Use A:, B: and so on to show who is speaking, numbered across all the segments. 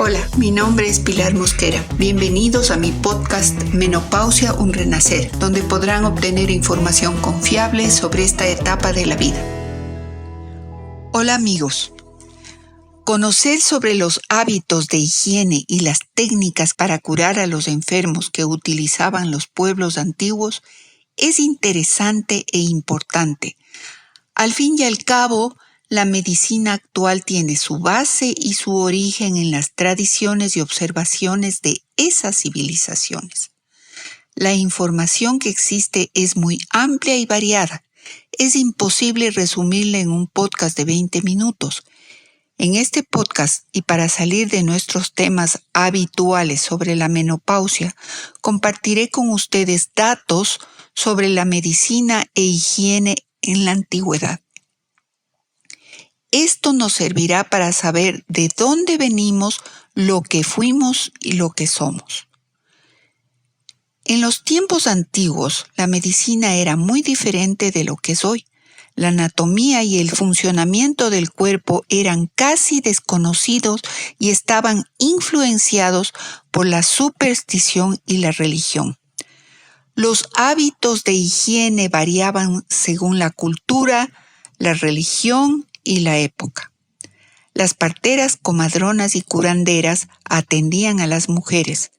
A: Hola, mi nombre es Pilar Mosquera. Bienvenidos a mi podcast Menopausia, un renacer, donde podrán obtener información confiable sobre esta etapa de la vida. Hola amigos. Conocer sobre los hábitos de higiene y las técnicas para curar a los enfermos que utilizaban los pueblos antiguos es interesante e importante. Al fin y al cabo, la medicina actual tiene su base y su origen en las tradiciones y observaciones de esas civilizaciones. La información que existe es muy amplia y variada. Es imposible resumirla en un podcast de 20 minutos. En este podcast, y para salir de nuestros temas habituales sobre la menopausia, compartiré con ustedes datos sobre la medicina e higiene en la antigüedad. Esto nos servirá para saber de dónde venimos, lo que fuimos y lo que somos. En los tiempos antiguos, la medicina era muy diferente de lo que es hoy. La anatomía y el funcionamiento del cuerpo eran casi desconocidos y estaban influenciados por la superstición y la religión. Los hábitos de higiene variaban según la cultura, la religión y la época. Las parteras, comadronas y curanderas atendían a las mujeres.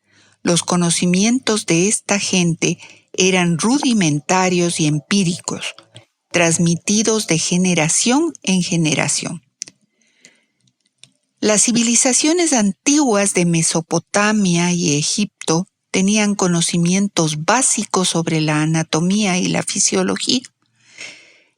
A: Los conocimientos de esta gente eran rudimentarios y empíricos, transmitidos de generación en generación. Las civilizaciones antiguas de Mesopotamia y Egipto tenían conocimientos básicos sobre la anatomía y la fisiología.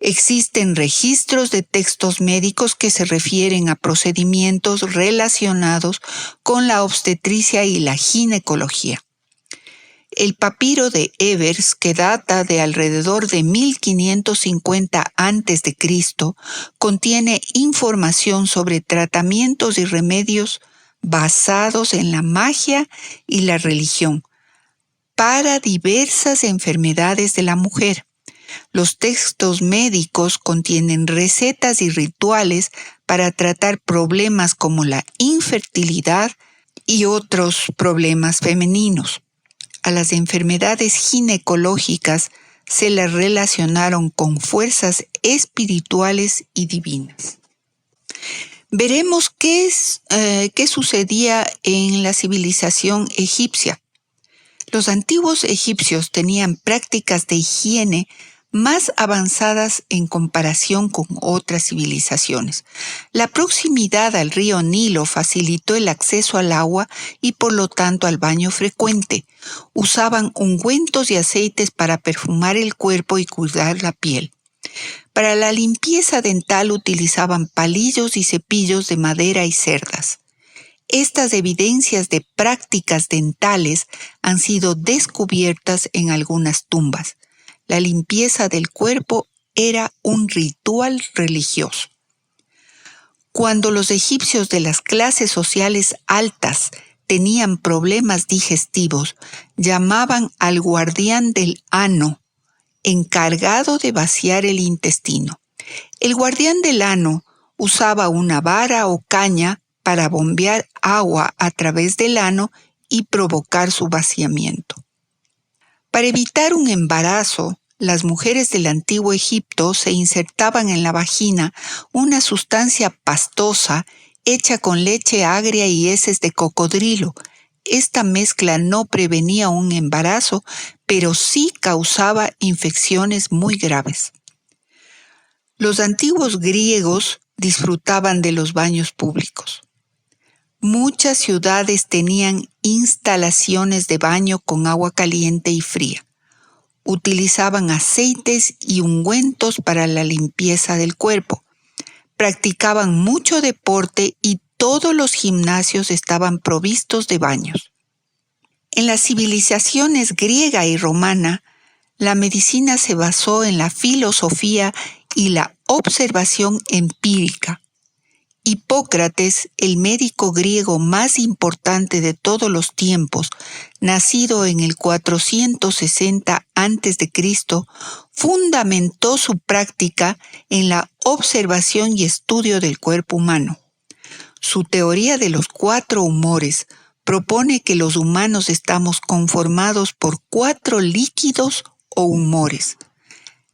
A: Existen registros de textos médicos que se refieren a procedimientos relacionados con la obstetricia y la ginecología. El papiro de Ebers, que data de alrededor de 1550 a.C., contiene información sobre tratamientos y remedios basados en la magia y la religión para diversas enfermedades de la mujer. Los textos médicos contienen recetas y rituales para tratar problemas como la infertilidad y otros problemas femeninos. A las enfermedades ginecológicas se las relacionaron con fuerzas espirituales y divinas. Veremos qué sucedía en la civilización egipcia. Los antiguos egipcios tenían prácticas de higiene más avanzadas en comparación con otras civilizaciones. La proximidad al río Nilo facilitó el acceso al agua y por lo tanto al baño frecuente. Usaban ungüentos y aceites para perfumar el cuerpo y cuidar la piel. Para la limpieza dental utilizaban palillos y cepillos de madera y cerdas. Estas evidencias de prácticas dentales han sido descubiertas en algunas tumbas. La limpieza del cuerpo era un ritual religioso. Cuando los egipcios de las clases sociales altas tenían problemas digestivos, llamaban al guardián del ano, encargado de vaciar el intestino. El guardián del ano usaba una vara o caña para bombear agua a través del ano y provocar su vaciamiento. Para evitar un embarazo, las mujeres del antiguo Egipto se insertaban en la vagina una sustancia pastosa hecha con leche agria y heces de cocodrilo. Esta mezcla no prevenía un embarazo, pero sí causaba infecciones muy graves. Los antiguos griegos disfrutaban de los baños públicos. Muchas ciudades tenían instalaciones de baño con agua caliente y fría. Utilizaban aceites y ungüentos para la limpieza del cuerpo. Practicaban mucho deporte y todos los gimnasios estaban provistos de baños. En las civilizaciones griega y romana, la medicina se basó en la filosofía y la observación empírica. Hipócrates, el médico griego más importante de todos los tiempos, nacido en el 460 a.C., fundamentó su práctica en la observación y estudio del cuerpo humano. Su teoría de los 4 humores propone que los humanos estamos conformados por 4 líquidos o humores: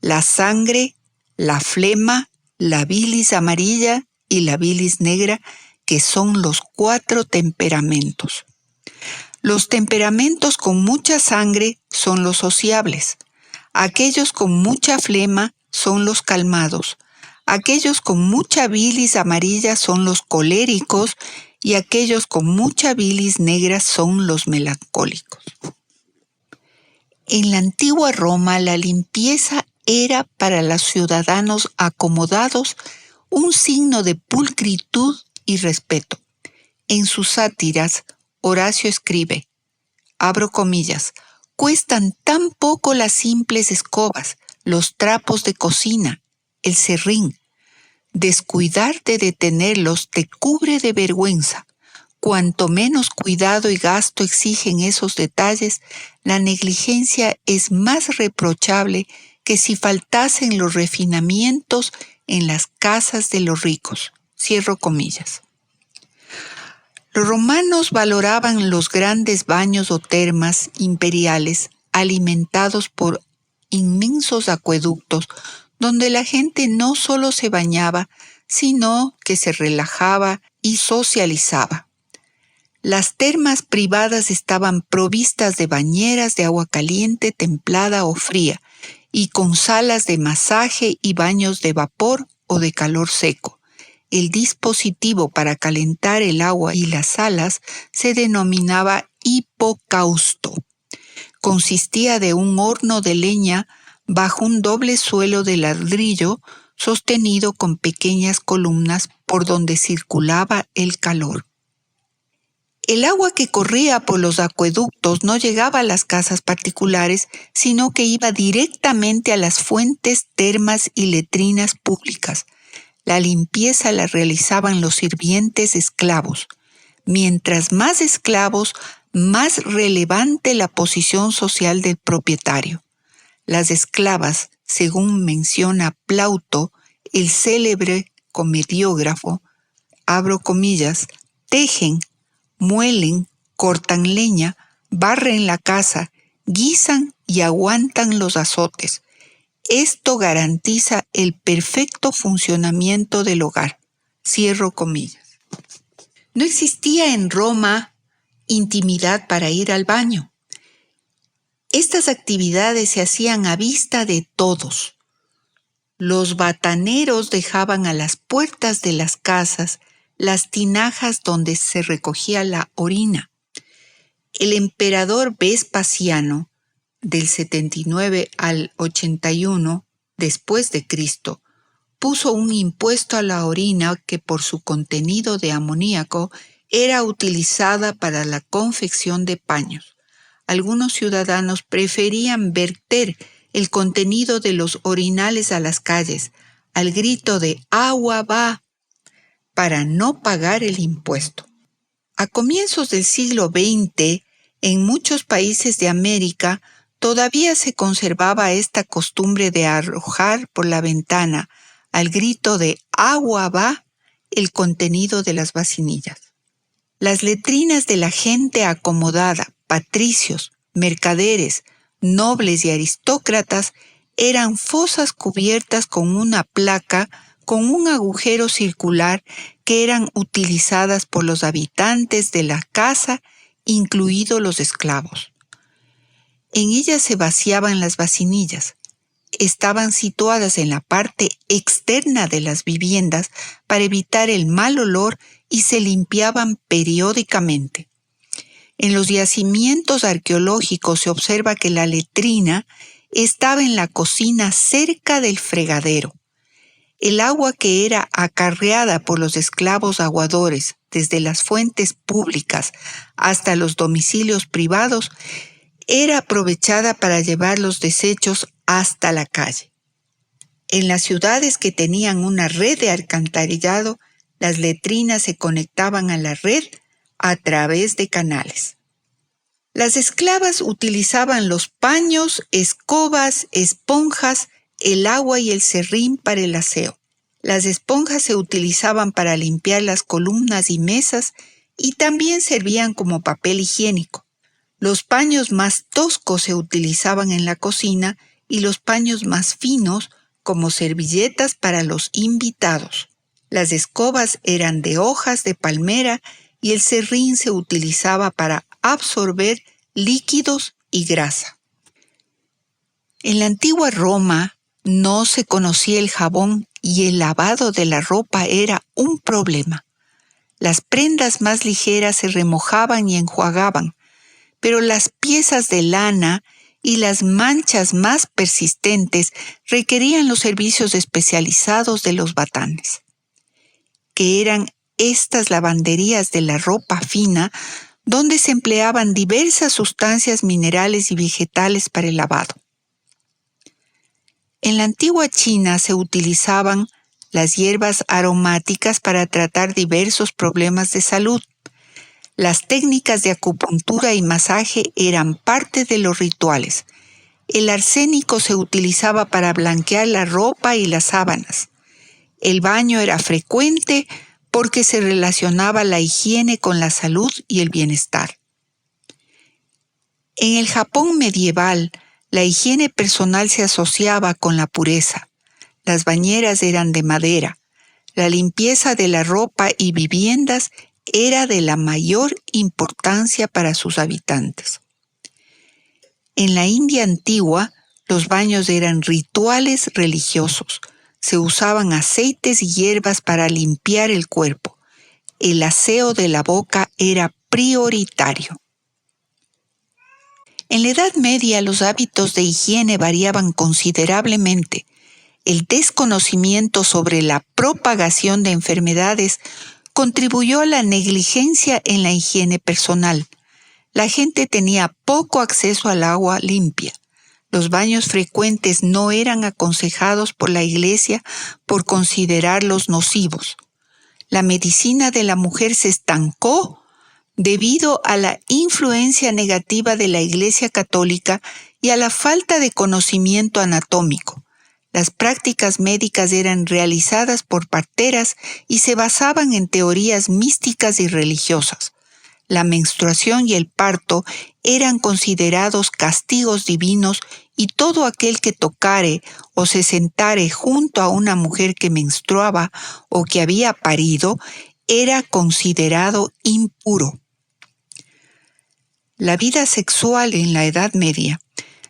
A: la sangre, la flema, la bilis amarilla y la bilis negra, que son los 4 temperamentos. Los temperamentos con mucha sangre son los sociables. Aquellos con mucha flema son los calmados. Aquellos con mucha bilis amarilla son los coléricos y aquellos con mucha bilis negra son los melancólicos. En la antigua Roma, la limpieza era para los ciudadanos acomodados un signo de pulcritud y respeto. En sus sátiras, Horacio escribe, abro comillas, cuestan tan poco las simples escobas, los trapos de cocina, el serrín. Descuidarte de tenerlos te cubre de vergüenza. Cuanto menos cuidado y gasto exigen esos detalles, la negligencia es más reprochable que si faltasen los refinamientos en las casas de los ricos. Cierro comillas. Los romanos valoraban los grandes baños o termas imperiales alimentados por inmensos acueductos donde la gente no solo se bañaba, sino que se relajaba y socializaba. Las termas privadas estaban provistas de bañeras de agua caliente, templada o fría, y con salas de masaje y baños de vapor o de calor seco. El dispositivo para calentar el agua y las salas se denominaba hipocausto. Consistía de un horno de leña bajo un doble suelo de ladrillo sostenido con pequeñas columnas por donde circulaba el calor. El agua que corría por los acueductos no llegaba a las casas particulares, sino que iba directamente a las fuentes, termas y letrinas públicas. La limpieza la realizaban los sirvientes esclavos. Mientras más esclavos, más relevante la posición social del propietario. Las esclavas, según menciona Plauto, el célebre comediógrafo, abro comillas, tejen, muelen, cortan leña, barren la casa, guisan y aguantan los azotes. Esto garantiza el perfecto funcionamiento del hogar. Cierro comillas. No existía en Roma intimidad para ir al baño. Estas actividades se hacían a vista de todos. Los bataneros dejaban a las puertas de las casas las tinajas donde se recogía la orina. El emperador Vespasiano, del 79 al 81 después de Cristo, puso un impuesto a la orina que por su contenido de amoníaco era utilizada para la confección de paños. Algunos ciudadanos preferían verter el contenido de los orinales a las calles, al grito de «agua va», para no pagar el impuesto. A comienzos del siglo XX, en muchos países de América, todavía se conservaba esta costumbre de arrojar por la ventana, al grito de «agua va», el contenido de las vacinillas. Las letrinas de la gente acomodada, patricios, mercaderes, nobles y aristócratas, eran fosas cubiertas con una placa con un agujero circular que eran utilizadas por los habitantes de la casa, incluidos los esclavos. En ellas se vaciaban las vacinillas. Estaban situadas en la parte externa de las viviendas para evitar el mal olor y se limpiaban periódicamente. En los yacimientos arqueológicos se observa que la letrina estaba en la cocina cerca del fregadero. El agua que era acarreada por los esclavos aguadores desde las fuentes públicas hasta los domicilios privados era aprovechada para llevar los desechos hasta la calle. En las ciudades que tenían una red de alcantarillado, las letrinas se conectaban a la red a través de canales. Las esclavas utilizaban los paños, escobas, esponjas, el agua y el serrín para el aseo. Las esponjas se utilizaban para limpiar las columnas y mesas y también servían como papel higiénico. Los paños más toscos se utilizaban en la cocina y los paños más finos como servilletas para los invitados. Las escobas eran de hojas de palmera y el serrín se utilizaba para absorber líquidos y grasa. En la antigua Roma no se conocía el jabón y el lavado de la ropa era un problema. Las prendas más ligeras se remojaban y enjuagaban, pero las piezas de lana y las manchas más persistentes requerían los servicios especializados de los batanes, que eran estas lavanderías de la ropa fina donde se empleaban diversas sustancias minerales y vegetales para el lavado. En la antigua China se utilizaban las hierbas aromáticas para tratar diversos problemas de salud. Las técnicas de acupuntura y masaje eran parte de los rituales. El arsénico se utilizaba para blanquear la ropa y las sábanas. El baño era frecuente porque se relacionaba la higiene con la salud y el bienestar. En el Japón medieval, la higiene personal se asociaba con la pureza. Las bañeras eran de madera. La limpieza de la ropa y viviendas era de la mayor importancia para sus habitantes. En la India antigua, los baños eran rituales religiosos. Se usaban aceites y hierbas para limpiar el cuerpo. El aseo de la boca era prioritario. En la Edad Media, los hábitos de higiene variaban considerablemente. El desconocimiento sobre la propagación de enfermedades contribuyó a la negligencia en la higiene personal. La gente tenía poco acceso al agua limpia. Los baños frecuentes no eran aconsejados por la Iglesia por considerarlos nocivos. La medicina de la mujer se estancó debido a la influencia negativa de la Iglesia Católica y a la falta de conocimiento anatómico. Las prácticas médicas eran realizadas por parteras y se basaban en teorías místicas y religiosas. La menstruación y el parto eran considerados castigos divinos y todo aquel que tocare o se sentare junto a una mujer que menstruaba o que había parido era considerado impuro. La vida sexual en la Edad Media,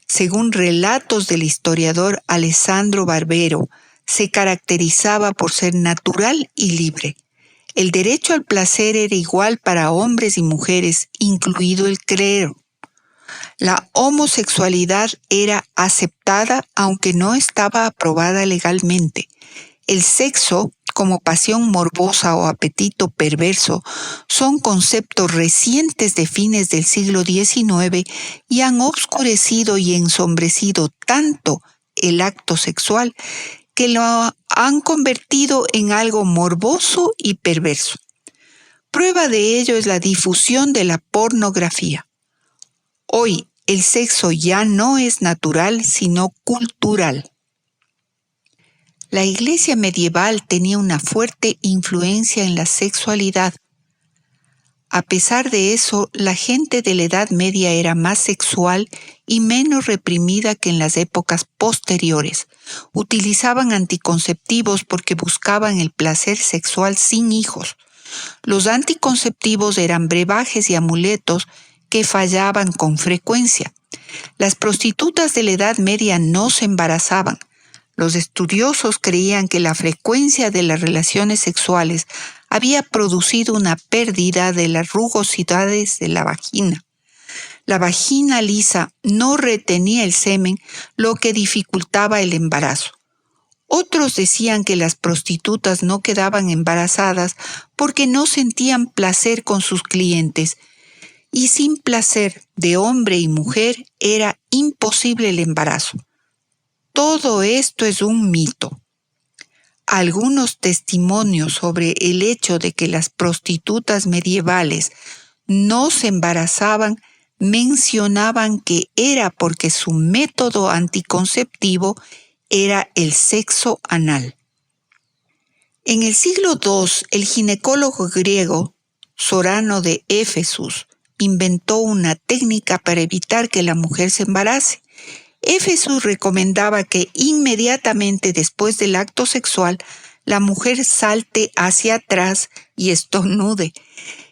A: según relatos del historiador Alessandro Barbero, se caracterizaba por ser natural y libre. El derecho al placer era igual para hombres y mujeres, incluido el clero. La homosexualidad era aceptada aunque no estaba aprobada legalmente. El sexo, como pasión morbosa o apetito perverso, son conceptos recientes de fines del siglo XIX y han obscurecido y ensombrecido tanto el acto sexual que lo han convertido en algo morboso y perverso. Prueba de ello es la difusión de la pornografía. Hoy el sexo ya no es natural, sino cultural. La Iglesia medieval tenía una fuerte influencia en la sexualidad. A pesar de eso, la gente de la Edad Media era más sexual y menos reprimida que en las épocas posteriores. Utilizaban anticonceptivos porque buscaban el placer sexual sin hijos. Los anticonceptivos eran brebajes y amuletos que fallaban con frecuencia. Las prostitutas de la Edad Media no se embarazaban. Los estudiosos creían que la frecuencia de las relaciones sexuales había producido una pérdida de las rugosidades de la vagina. La vagina lisa no retenía el semen, lo que dificultaba el embarazo. Otros decían que las prostitutas no quedaban embarazadas porque no sentían placer con sus clientes, y sin placer de hombre y mujer era imposible el embarazo. Todo esto es un mito. Algunos testimonios sobre el hecho de que las prostitutas medievales no se embarazaban mencionaban que era porque su método anticonceptivo era el sexo anal. En el siglo II, el ginecólogo griego Sorano de Éfesus inventó una técnica para evitar que la mujer se embarace. Éfesus recomendaba que inmediatamente después del acto sexual, la mujer salte hacia atrás y estornude.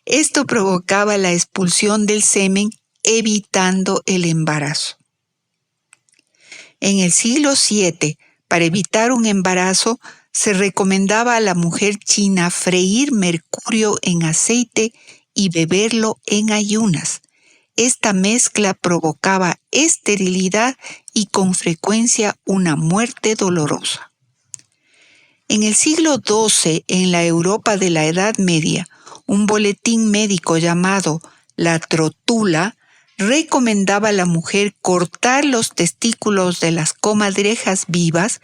A: Esto provocaba la expulsión del semen, evitando el embarazo. En el siglo VII, para evitar un embarazo, se recomendaba a la mujer china freír mercurio en aceite y beberlo en ayunas. Esta mezcla provocaba esterilidad y con frecuencia una muerte dolorosa. En el siglo XII, en la Europa de la Edad Media, un boletín médico llamado La Trotula recomendaba a la mujer cortar los testículos de las comadrejas vivas,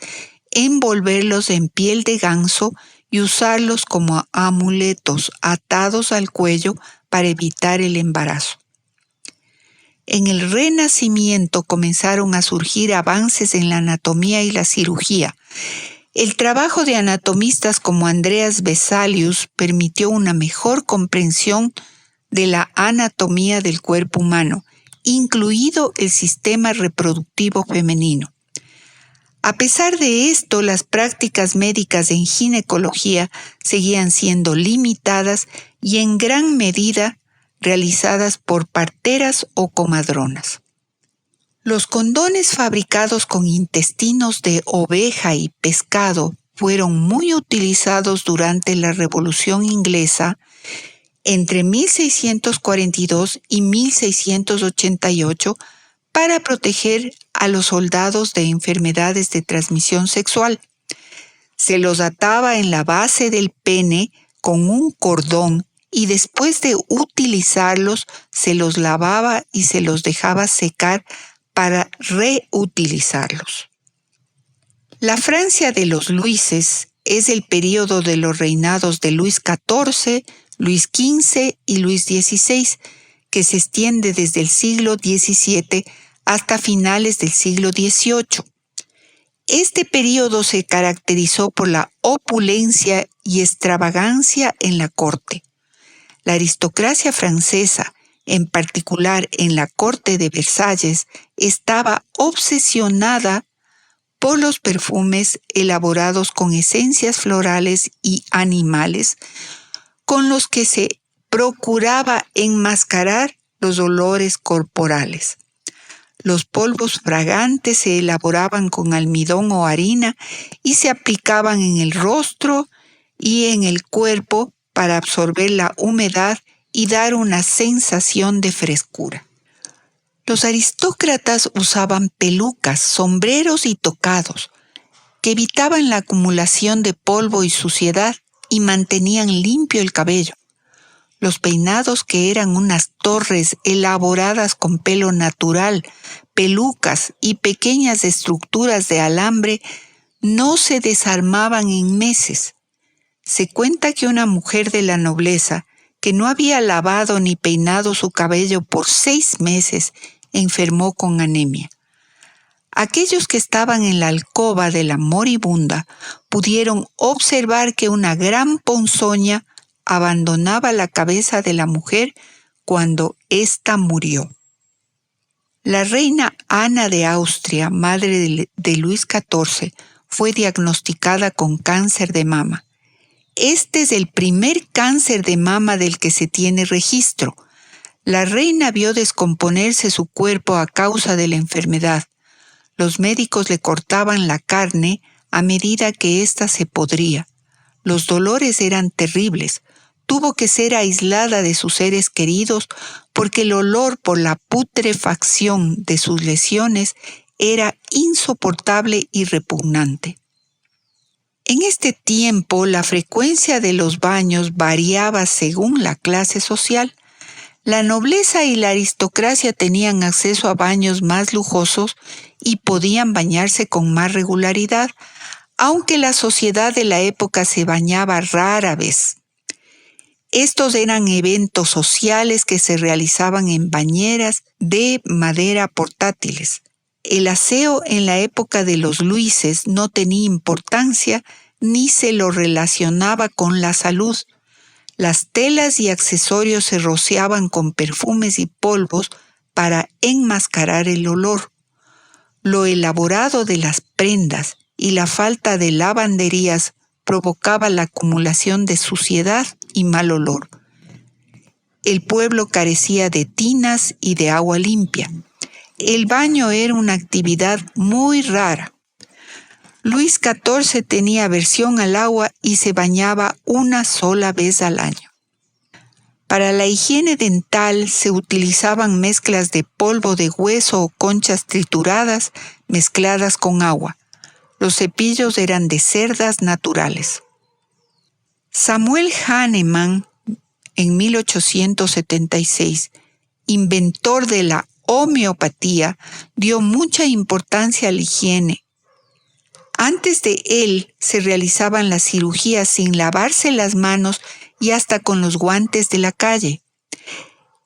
A: envolverlos en piel de ganso y usarlos como amuletos atados al cuello para evitar el embarazo. En el Renacimiento comenzaron a surgir avances en la anatomía y la cirugía. El trabajo de anatomistas como Andreas Vesalius permitió una mejor comprensión de la anatomía del cuerpo humano, incluido el sistema reproductivo femenino. A pesar de esto, las prácticas médicas en ginecología seguían siendo limitadas y en gran medida realizadas por parteras o comadronas. Los condones fabricados con intestinos de oveja y pescado fueron muy utilizados durante la Revolución Inglesa entre 1642 y 1688 para proteger a los soldados de enfermedades de transmisión sexual. Se los ataba en la base del pene con un cordón y después de utilizarlos se los lavaba y se los dejaba secar para reutilizarlos. La Francia de los Luises es el período de los reinados de Luis XIV, Luis XV y Luis XVI, que se extiende desde el siglo XVII hasta finales del siglo XVIII. Este período se caracterizó por la opulencia y extravagancia en la corte. La aristocracia francesa, en particular en la corte de Versalles, estaba obsesionada por los perfumes elaborados con esencias florales y animales, con los que se procuraba enmascarar los olores corporales. Los polvos fragantes se elaboraban con almidón o harina y se aplicaban en el rostro y en el cuerpo para absorber la humedad y dar una sensación de frescura. Los aristócratas usaban pelucas, sombreros y tocados, que evitaban la acumulación de polvo y suciedad y mantenían limpio el cabello. Los peinados, que eran unas torres elaboradas con pelo natural, pelucas y pequeñas estructuras de alambre, no se desarmaban en meses. Se cuenta que una mujer de la nobleza, que no había lavado ni peinado su cabello por 6 meses, enfermó con anemia. Aquellos que estaban en la alcoba de la moribunda pudieron observar que una gran ponzoña abandonaba la cabeza de la mujer cuando ésta murió. La reina Ana de Austria, madre de Luis XIV, fue diagnosticada con cáncer de mama. Este es el primer cáncer de mama del que se tiene registro. La reina vio descomponerse su cuerpo a causa de la enfermedad. Los médicos le cortaban la carne a medida que ésta se podría. Los dolores eran terribles. Tuvo que ser aislada de sus seres queridos porque el olor por la putrefacción de sus lesiones era insoportable y repugnante. En este tiempo, la frecuencia de los baños variaba según la clase social. La nobleza y la aristocracia tenían acceso a baños más lujosos y podían bañarse con más regularidad, aunque la sociedad de la época se bañaba rara vez. Estos eran eventos sociales que se realizaban en bañeras de madera portátiles. El aseo en la época de los Luises no tenía importancia ni se lo relacionaba con la salud. Las telas y accesorios se rociaban con perfumes y polvos para enmascarar el olor. Lo elaborado de las prendas y la falta de lavanderías provocaba la acumulación de suciedad y mal olor. El pueblo carecía de tinas y de agua limpia. El baño era una actividad muy rara. Luis XIV tenía aversión al agua y se bañaba una sola vez al año. Para la higiene dental se utilizaban mezclas de polvo de hueso o conchas trituradas mezcladas con agua. Los cepillos eran de cerdas naturales. Samuel Hahnemann, en 1876, inventor de la homeopatía, dio mucha importancia a la higiene. Antes de él se realizaban las cirugías sin lavarse las manos y hasta con los guantes de la calle.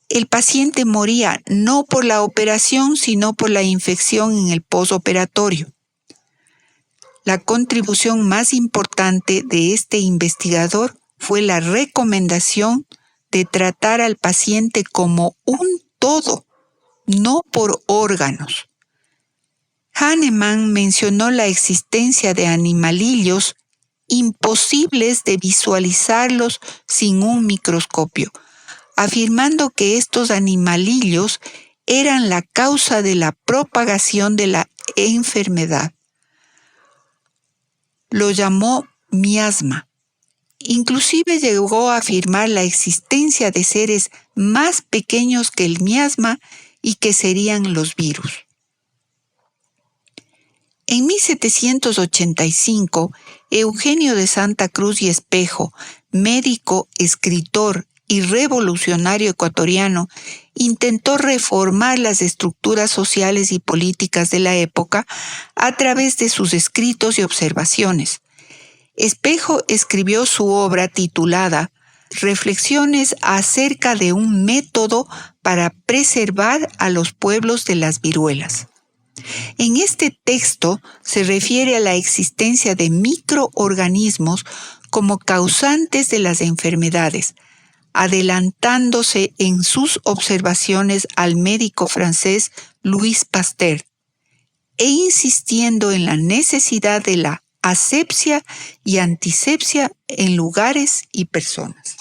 A: El paciente moría no por la operación, sino por la infección en el posoperatorio. La contribución más importante de este investigador fue la recomendación de tratar al paciente como un todo, no por órganos. Hahnemann mencionó la existencia de animalillos imposibles de visualizarlos sin un microscopio, afirmando que estos animalillos eran la causa de la propagación de la enfermedad. Lo llamó miasma. Inclusive llegó a afirmar la existencia de seres más pequeños que el miasma y que serían los virus. En 1785, Eugenio de Santa Cruz y Espejo, médico, escritor y revolucionario ecuatoriano, intentó reformar las estructuras sociales y políticas de la época a través de sus escritos y observaciones. Espejo escribió su obra titulada Reflexiones acerca de un método para preservar a los pueblos de las viruelas. En este texto se refiere a la existencia de microorganismos como causantes de las enfermedades, adelantándose en sus observaciones al médico francés Louis Pasteur e insistiendo en la necesidad de la asepsia y antisepsia en lugares y personas.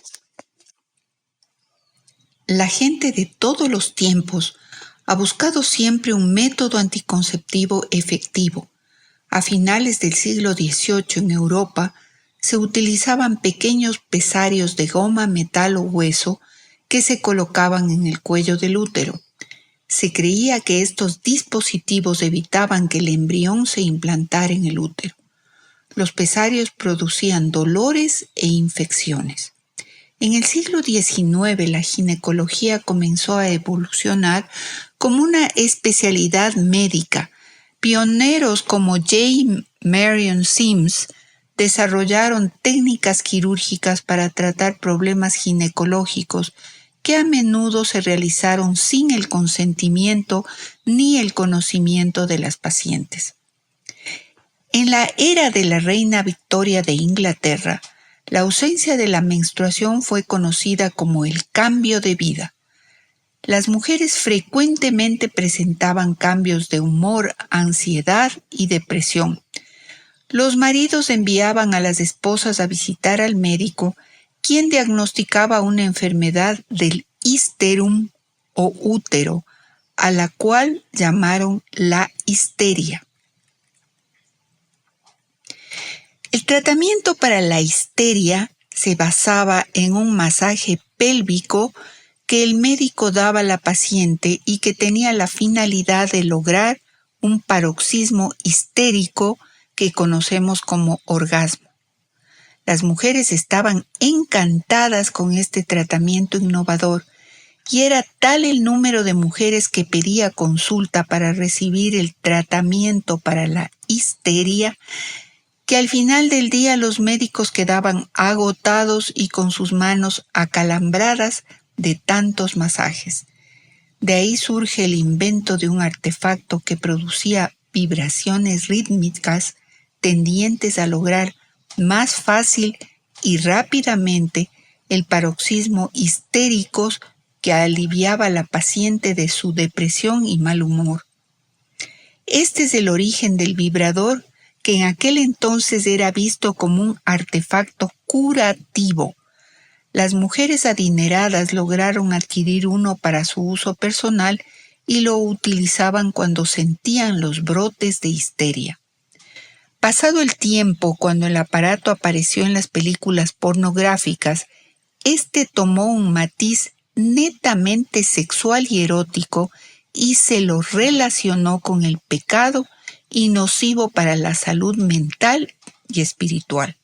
A: La gente de todos los tiempos ha buscado siempre un método anticonceptivo efectivo. A finales del siglo XVIII en Europa se utilizaban pequeños pesarios de goma, metal o hueso que se colocaban en el cuello del útero. Se creía que estos dispositivos evitaban que el embrión se implantara en el útero. Los pesarios producían dolores e infecciones. En el siglo XIX la ginecología comenzó a evolucionar como una especialidad médica. Pioneros como J. Marion Sims desarrollaron técnicas quirúrgicas para tratar problemas ginecológicos que a menudo se realizaron sin el consentimiento ni el conocimiento de las pacientes. En la era de la reina Victoria de Inglaterra, la ausencia de la menstruación fue conocida como el cambio de vida. Las mujeres frecuentemente presentaban cambios de humor, ansiedad y depresión. Los maridos enviaban a las esposas a visitar al médico, quien diagnosticaba una enfermedad del histerum o útero, a la cual llamaron la histeria. El tratamiento para la histeria se basaba en un masaje pélvico que el médico daba a la paciente y que tenía la finalidad de lograr un paroxismo histérico que conocemos como orgasmo. Las mujeres estaban encantadas con este tratamiento innovador y era tal el número de mujeres que pedía consulta para recibir el tratamiento para la histeria que al final del día los médicos quedaban agotados y con sus manos acalambradas de tantos masajes. De ahí surge el invento de un artefacto que producía vibraciones rítmicas tendientes a lograr más fácil y rápidamente el paroxismo histéricos que aliviaba a la paciente de su depresión y mal humor. Este es el origen del vibrador, que en aquel entonces era visto como un artefacto curativo. Las mujeres adineradas lograron adquirir uno para su uso personal y lo utilizaban cuando sentían los brotes de histeria. Pasado el tiempo, cuando el aparato apareció en las películas pornográficas, este tomó un matiz netamente sexual y erótico y se lo relacionó con el pecado y nocivo para la salud mental y espiritual.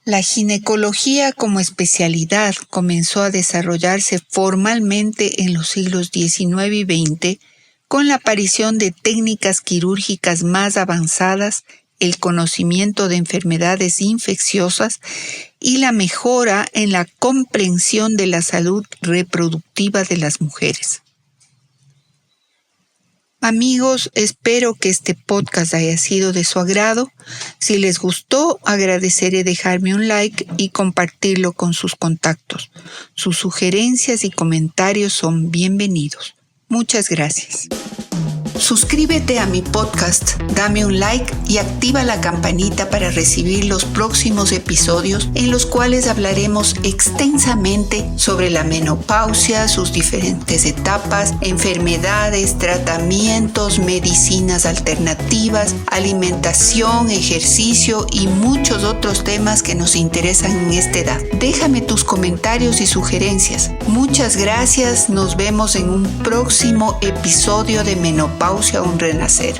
A: La ginecología como especialidad comenzó a desarrollarse formalmente en los siglos XIX y XX con la aparición de técnicas quirúrgicas más avanzadas, el conocimiento de enfermedades infecciosas y la mejora en la comprensión de la salud reproductiva de las mujeres. Amigos, espero que este podcast haya sido de su agrado. Si les gustó, agradeceré dejarme un like y compartirlo con sus contactos. Sus sugerencias y comentarios son bienvenidos. Muchas gracias. Suscríbete a mi podcast, dame un like y activa la campanita para recibir los próximos episodios en los cuales hablaremos extensamente sobre la menopausia, sus diferentes etapas, enfermedades, tratamientos, medicinas alternativas, alimentación, ejercicio y muchos otros temas que nos interesan en esta edad. Déjame tus comentarios y sugerencias. Muchas gracias, nos vemos en un próximo episodio de Menopausia, un renacer.